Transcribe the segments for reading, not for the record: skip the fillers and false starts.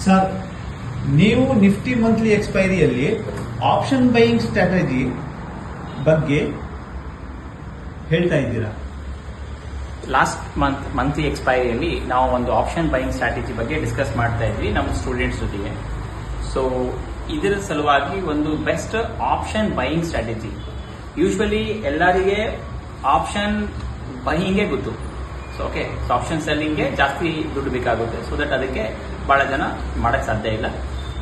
Sir, ನೀವು nifty monthly ಎಕ್ಸ್ಪೈರಿಯಲ್ಲಿ option buying strategy ಬಗ್ಗೆ ಹೇಳ್ತಾ ಇದ್ದೀರಾ. ಲಾಸ್ಟ್ ಮಂತ್ಲಿ ಎಕ್ಸ್ಪೈರಿಯಲ್ಲಿ ನಾವು ಒಂದು ಆಪ್ಷನ್ ಬೈಯಿಂಗ್ ಸ್ಟ್ರಾಟಜಿ ಬಗ್ಗೆ ಡಿಸ್ಕಸ್ ಮಾಡ್ತಾ ಇದ್ವಿ ನಮ್ಮ ಸ್ಟೂಡೆಂಟ್ಸ್ ಜೊತೆಗೆ. ಸೊ ಇದರ ಸಲುವಾಗಿ ಒಂದು best option buying strategy. Usually ಎಲ್ಲರಿಗೆ ಆಪ್ಷನ್ ಬೈಯಿಂಗೇ ಗೊತ್ತು. ಸೊ ಓಕೆ, ಆಪ್ಷನ್ ಸೆಲ್ಲಿಂಗ್ಗೆ ಜಾಸ್ತಿ ದುಡ್ಡು ಬೇಕಾಗುತ್ತೆ. ಸೊ ದಟ್ ಅದಕ್ಕೆ ಬಹಳ ಜನ ಮಾಡಕ್ ಸಾಧ್ಯ ಇಲ್ಲ.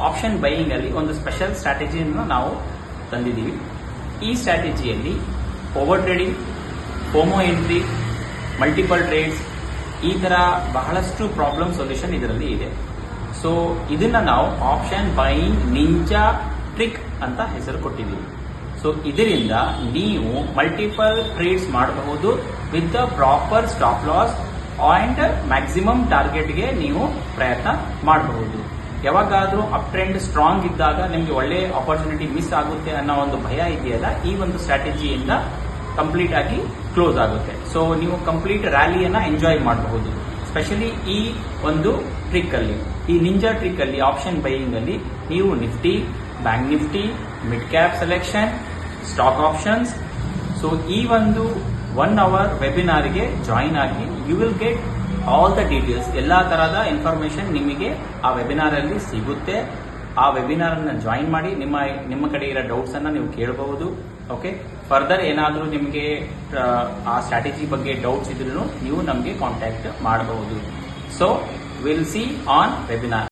ಆಪ್ಷನ್ ಬೈಯಿಂಗ್ ಅಲ್ಲಿ ಒಂದು ಸ್ಪೆಷಲ್ ಸ್ಟ್ರಾಟಜಿಯನ್ನು ನಾವು ತಂದಿದ್ದೀವಿ. ಈ ಸ್ಟ್ರಾಟಜಿಯಲ್ಲಿ over trading, FOMO entry, multiple trades, ಈ ತರ ಬಹಳಷ್ಟು ಪ್ರಾಬ್ಲಮ್ ಸೊಲ್ಯೂಷನ್ ಇದರಲ್ಲಿ ಇದೆ. ಸೊ ಇದನ್ನ ನಾವು ಆಪ್ಷನ್ ಬೈಯಿಂಗ್ ನಿಂಜಾ ಟ್ರಿಕ್ ಅಂತ ಹೆಸರು ಕೊಟ್ಟಿದ್ದೀವಿ. ಸೊ ಇದರಿಂದ ನೀವು ಮಲ್ಟಿಪಲ್ ಟ್ರೇಡ್ಸ್ ಮಾಡಬಹುದು with the proper stop loss and maximum ಟಾರ್ಗೆಟ್ಗೆ ನೀವು ಪ್ರಯತ್ನ ಮಾಡಬಹುದು. ಯಾವಾಗಾದ್ರೂ ಅಪ್ ಟ್ರೆಂಡ್ ಸ್ಟ್ರಾಂಗ್ ಇದ್ದಾಗ ನಿಮಗೆ ಒಳ್ಳೆ ಆಪರ್ಚುನಿಟಿ ಮಿಸ್ ಆಗುತ್ತೆ ಅನ್ನೋ ಒಂದು ಭಯ ಇದೆಯಲ್ಲ, ಈ ಒಂದು ಸ್ಟ್ರಾಟಜಿಯಿಂದ ಕಂಪ್ಲೀಟ್ ಆಗಿ ಕ್ಲೋಸ್ ಆಗುತ್ತೆ. ಸೊ ನೀವು ಕಂಪ್ಲೀಟ್ ರ್ಯಾಲಿಯನ್ನ ಎಂಜಾಯ್ ಮಾಡಬಹುದು. ಸ್ಪೆಷಲಿ ಈ ಒಂದು ಟ್ರಿಕ್ ಅಲ್ಲಿ, ಈ ನಿಂಜಾ ಟ್ರಿಕ್ ಅಲ್ಲಿ, ಆಪ್ಷನ್ ಬೈಯಿಂಗ್ ಅಲ್ಲಿ ನೀವು Nifty, bank Nifty, mid cap selection, stock options. So ಈ ಒಂದು 1 hour ವೆಬಿನಾರ್ಗೆ ಜಾಯಿನ್ ಆಗಿ you will get all the details. ಎಲ್ಲಾ ತರಹದ ಇನ್ಫಾರ್ಮೇಶನ್ ನಿಮಗೆ ಆ ವೆಬಿನಾರ್ ಅಲ್ಲಿ ಸಿಗುತ್ತೆ. ಆ ವೆಬಿನಾರ್ ಅನ್ನ ಜಾಯಿನ್ ಮಾಡಿ ನಿಮ್ಮ ಕಡೆ ಇರೋ ಡೌಟ್ಸ್ ಅನ್ನ ನೀವು ಕೇಳಬಹುದು. ಓಕೆ, ಫರ್ದರ್ ಏನಾದರೂ ನಿಮಗೆ ಆ ಸ್ಟ್ರಾಟಜಿ ಬಗ್ಗೆ ಡೌಟ್ಸ್ ಇದ್ರೂ ನೀವು ನಮಗೆ ಕಾಂಟ್ಯಾಕ್ಟ್ ಮಾಡಬಹುದು. So will see on webinar.